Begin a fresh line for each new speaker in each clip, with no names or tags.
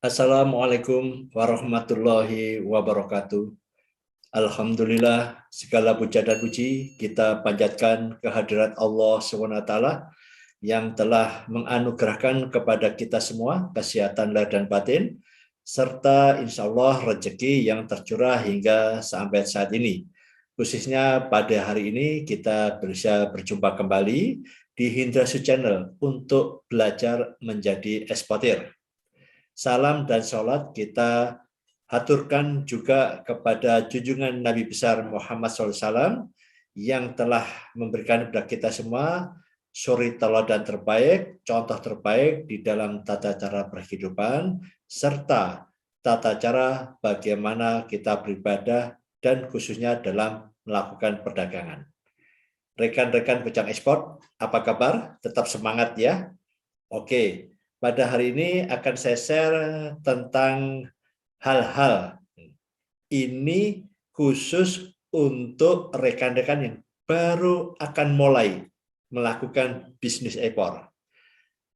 Assalamualaikum warahmatullahi wabarakatuh. Alhamdulillah, segala puja dan puji kita panjatkan kehadirat Allah SWT yang telah menganugerahkan kepada kita semua kesehatan lahir dan batin, serta insya Allah rezeki yang tercurah hingga sampai saat ini. Khususnya pada hari ini kita bisa berjumpa kembali di Hindrasu Channel untuk belajar menjadi eksportir. Salam dan sholat kita haturkan juga kepada junjungan Nabi besar Muhammad SAW yang telah memberikan kepada kita semua suri teladan terbaik, contoh terbaik di dalam tata cara berkehidupan, serta tata cara bagaimana kita beribadah dan khususnya dalam melakukan perdagangan. Rekan-rekan pecalang ekspor, apa kabar? Tetap semangat ya. Oke. Pada hari ini akan saya share tentang hal-hal ini khusus untuk rekan-rekan yang baru akan mulai melakukan bisnis ekspor.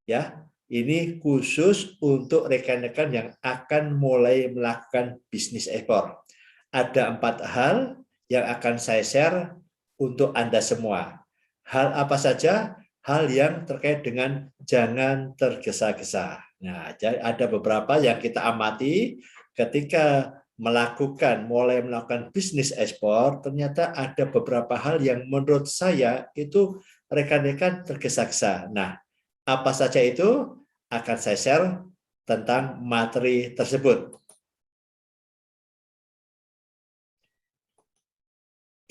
Ya, ini khusus untuk rekan-rekan yang akan mulai melakukan bisnis ekspor. Ada 4 hal yang akan saya share untuk Anda semua. Hal apa saja? Hal yang terkait dengan jangan tergesa-gesa. Nah, ada beberapa yang kita amati ketika mulai melakukan bisnis ekspor, ternyata ada beberapa hal yang menurut saya itu rekan-rekan tergesa-gesa. Nah, apa saja itu akan saya share tentang materi tersebut.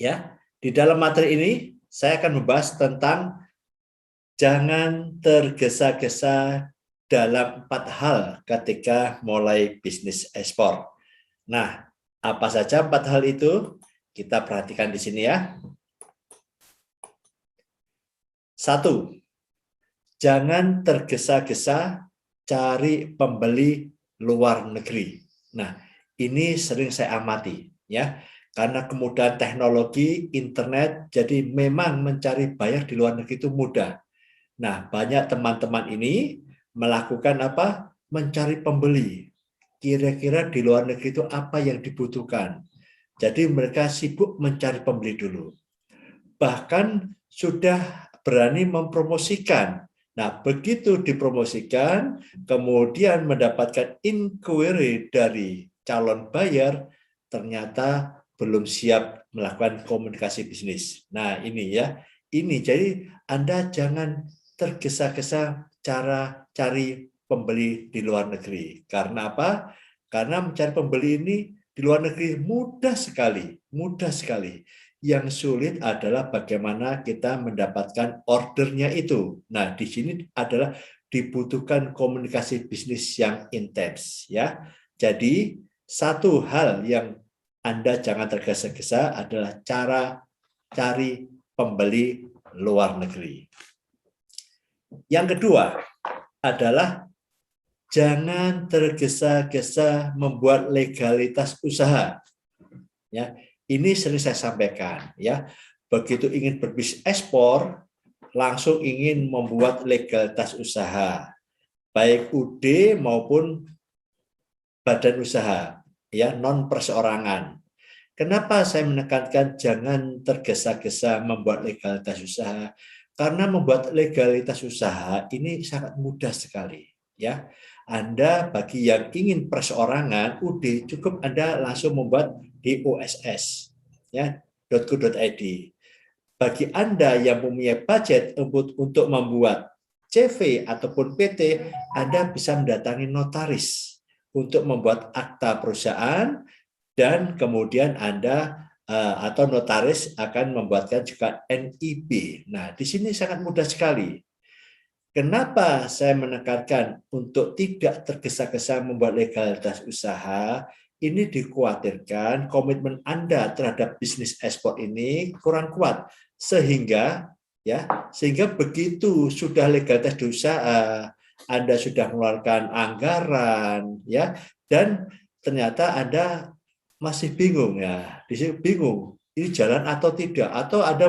Ya, di dalam materi ini saya akan membahas tentang jangan tergesa-gesa dalam 4 hal ketika mulai bisnis ekspor. Nah, apa saja 4 hal itu? Kita perhatikan di sini ya. 1. Jangan tergesa-gesa cari pembeli luar negeri. Nah, ini sering saya amati ya. Karena kemudahan teknologi, internet, jadi memang mencari buyer di luar negeri itu mudah. Nah, banyak teman-teman ini melakukan apa? Mencari pembeli. Kira-kira di luar negeri itu apa yang dibutuhkan. Jadi mereka sibuk mencari pembeli dulu. Bahkan sudah berani mempromosikan. Nah, begitu dipromosikan, kemudian mendapatkan inquiry dari calon buyer, ternyata belum siap melakukan komunikasi bisnis. Nah, ini ya. Ini jadi Anda jangan tergesa-gesa cara cari pembeli di luar negeri. Karena apa? Karena mencari pembeli ini di luar negeri mudah sekali, mudah sekali. Yang sulit adalah bagaimana kita mendapatkan ordernya itu. Nah, di sini adalah dibutuhkan komunikasi bisnis yang intens ya. Jadi, satu hal yang Anda jangan tergesa-gesa adalah cara cari pembeli luar negeri. Yang kedua adalah jangan tergesa-gesa membuat legalitas usaha. Ya, ini sering saya sampaikan. Ya, begitu ingin berbisnis ekspor, langsung ingin membuat legalitas usaha, baik UD maupun badan usaha, ya non perseorangan. Kenapa saya menekankan jangan tergesa-gesa membuat legalitas usaha? Karena membuat legalitas usaha ini sangat mudah sekali, ya. Anda bagi yang ingin perseorangan, UD cukup Anda langsung membuat di OSS, ya, .co.id. Bagi Anda yang mempunyai budget untuk membuat CV ataupun PT, Anda bisa mendatangi notaris untuk membuat akta perusahaan dan kemudian Anda atau notaris akan membuatkan juga NIB. Nah, di sini sangat mudah sekali. Kenapa saya menekankan untuk tidak tergesa-gesa membuat legalitas usaha? Ini dikhawatirkan komitmen Anda terhadap bisnis ekspor ini kurang kuat, sehingga begitu sudah legalitas usaha, Anda sudah mengeluarkan anggaran, ya, dan ternyata Anda masih bingung ya, di sini bingung ini jalan atau tidak, atau ada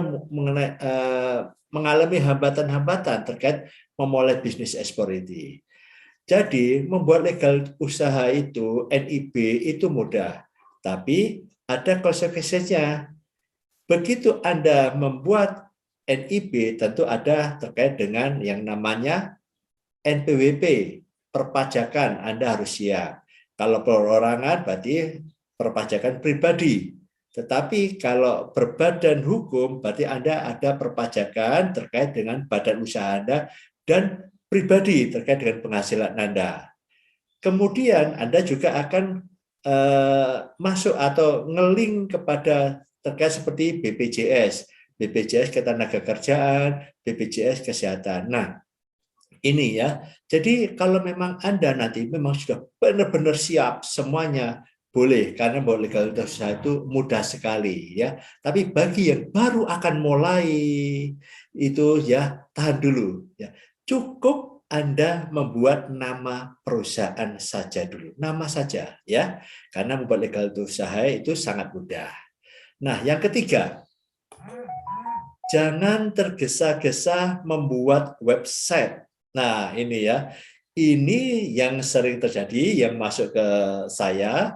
mengalami hambatan-hambatan terkait memulai bisnis ekspor ini. Jadi membuat legal usaha itu NIB itu mudah, tapi ada konsekuensinya. Begitu Anda membuat NIB, tentu ada terkait dengan yang namanya NPWP, perpajakan Anda harus siap. Kalau perorangan berarti perpajakan pribadi. Tetapi kalau berbadan hukum berarti Anda ada perpajakan terkait dengan badan usaha Anda dan pribadi terkait dengan penghasilan Anda. Kemudian Anda juga akan masuk atau ngeling kepada terkait seperti BPJS, BPJS Ketenagakerjaan, BPJS Kesehatan. Nah, ini ya. Jadi kalau memang Anda nanti memang sudah benar-benar siap semuanya, boleh, karena bahwa legalitas usaha itu mudah sekali ya. Tapi bagi yang baru akan mulai itu ya tahan dulu ya. Cukup Anda membuat nama perusahaan saja dulu, nama saja ya. Karena membuat legalitas usaha itu sangat mudah. Nah, yang ketiga, jangan tergesa-gesa membuat website. Nah, ini ya. Ini yang sering terjadi, yang masuk ke saya,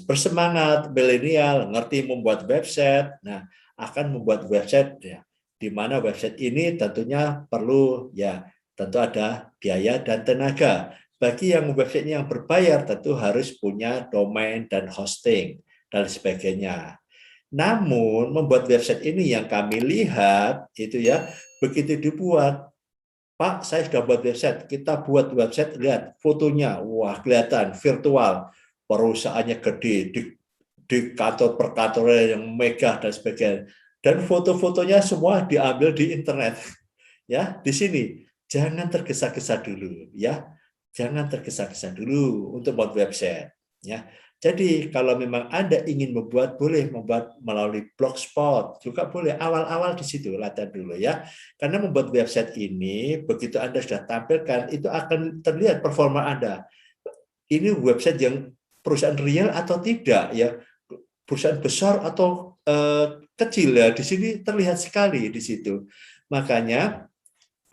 bersemangat, milenial, ngerti membuat website. Nah, akan membuat website ya, di mana website ini tentunya perlu ya, tentu ada biaya dan tenaga. Bagi yang website yang berbayar tentu harus punya domain dan hosting dan sebagainya. Namun membuat website ini yang kami lihat itu ya, begitu dibuat, Pak, saya sudah buat website. Kita buat website, lihat fotonya, wah kelihatan virtual, perusahaannya gede, di kantor perkantoran yang megah dan sebagainya. Dan foto-fotonya semua diambil di internet. Ya, di sini jangan tergesa-gesa dulu, ya. Jangan tergesa-gesa dulu untuk buat website, ya. Jadi kalau memang Anda ingin membuat, boleh membuat melalui Blogspot, juga boleh awal-awal di situ latihan dulu ya. Karena membuat website ini begitu Anda sudah tampilkan itu akan terlihat performa Anda. Ini website yang perusahaan real atau tidak ya. Perusahaan besar atau kecil ya. Di sini terlihat sekali di situ. Makanya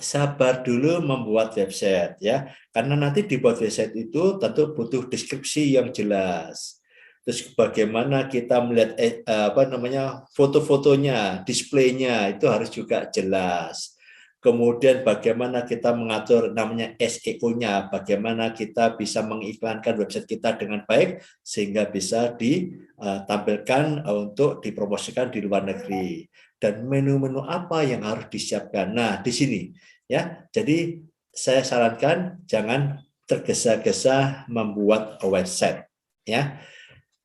sabar dulu membuat website ya, karena nanti dibuat website itu tentu butuh deskripsi yang jelas. Terus bagaimana kita melihat apa namanya foto-fotonya, displaynya itu harus juga jelas. Kemudian bagaimana kita mengatur namanya SEO-nya, bagaimana kita bisa mengiklankan website kita dengan baik sehingga bisa ditampilkan untuk dipromosikan di luar negeri. Dan menu-menu apa yang harus disiapkan. Nah, di sini ya. Jadi saya sarankan jangan tergesa-gesa membuat website ya.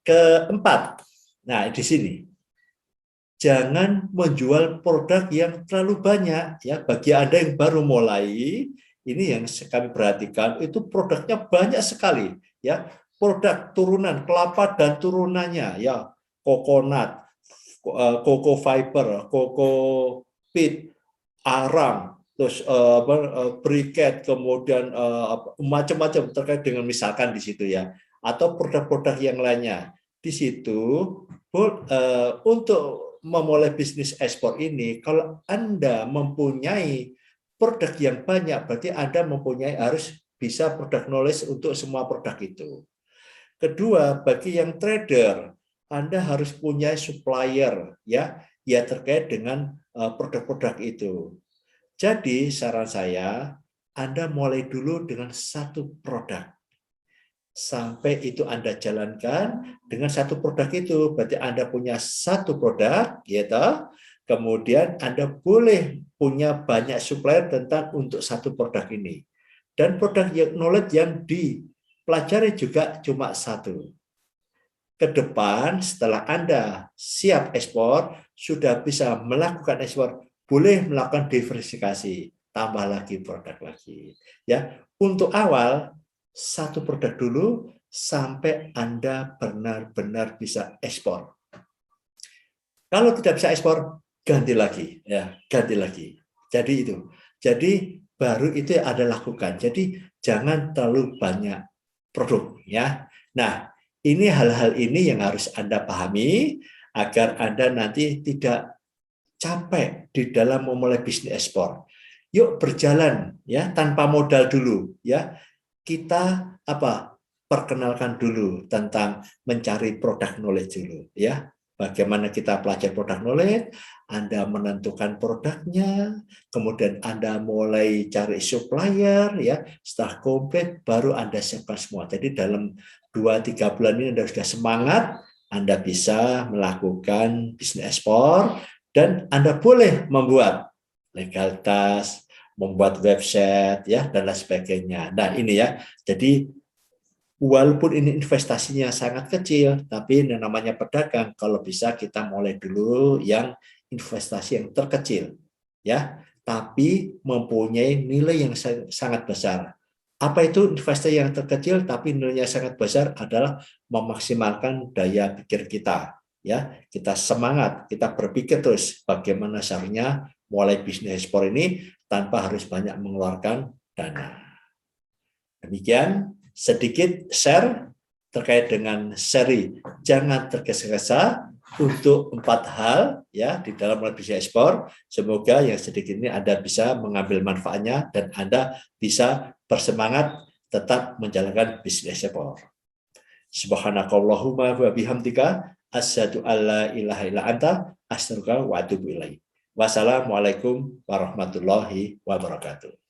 Keempat, nah di sini jangan menjual produk yang terlalu banyak ya. Bagi Anda yang baru mulai, ini yang kami perhatikan itu produknya banyak sekali ya. Produk turunan kelapa dan turunannya ya, coconut, coco fiber, coco peat, arang, terus briket, kemudian macam-macam terkait dengan misalkan di situ ya, atau produk-produk yang lainnya. Di situ untuk memulai bisnis ekspor ini, kalau Anda mempunyai produk yang banyak, berarti Anda mempunyai harus bisa produk knowledge untuk semua produk itu. Kedua, bagi yang trader, Anda harus punya supplier ya terkait dengan produk-produk itu. Jadi saran saya, Anda mulai dulu dengan satu produk. Sampai itu Anda jalankan dengan satu produk itu. Berarti Anda punya satu produk, gitu. Kemudian Anda boleh punya banyak supplier tentang untuk satu produk ini. Dan produk yang knowledge yang dipelajari juga cuma satu. Ke depan setelah Anda siap ekspor, sudah bisa melakukan ekspor, boleh melakukan diversifikasi, tambah lagi produk lagi. Ya, untuk awal satu produk dulu sampai Anda benar-benar bisa ekspor. Kalau tidak bisa ekspor, ganti lagi, ya, ganti lagi. Jadi itu. Jadi baru itu ada lakukan. Jadi jangan terlalu banyak produk, ya. Nah, ini hal-hal ini yang harus Anda pahami agar Anda nanti tidak capek di dalam memulai bisnis ekspor. Yuk berjalan ya tanpa modal dulu ya. kita perkenalkan dulu tentang mencari product knowledge dulu ya. Bagaimana kita pelajari product knowledge, Anda menentukan produknya, kemudian Anda mulai cari supplier ya. Setelah komplit baru Anda siapkan semua. Jadi dalam 2-3 bulan ini Anda sudah semangat, Anda bisa melakukan bisnis ekspor dan Anda boleh membuat legalitas, membuat website ya dan lain sebagainya. Nah, ini ya. Jadi walaupun ini investasinya sangat kecil, tapi yang namanya pedagang, kalau bisa kita mulai dulu yang investasi yang terkecil, ya, tapi mempunyai nilai yang sangat besar. Apa itu investasi yang terkecil tapi nilainya sangat besar? Adalah memaksimalkan daya pikir kita, ya. Kita semangat, kita berpikir terus bagaimana seharusnya mulai bisnis ekspor ini tanpa harus banyak mengeluarkan dana. Demikian sedikit share terkait dengan seri jangan tergesa-gesa untuk 4 hal ya di dalam bisnis ekspor. Semoga yang sedikit ini Anda bisa mengambil manfaatnya dan Anda bisa bersemangat tetap menjalankan bisnis ekspor. Subhanakallahumma wa bihamdika asyhadu alla ilaha illa anta astaghfiruka wa atubu ilaik. Wassalamualaikum warahmatullahi wabarakatuh.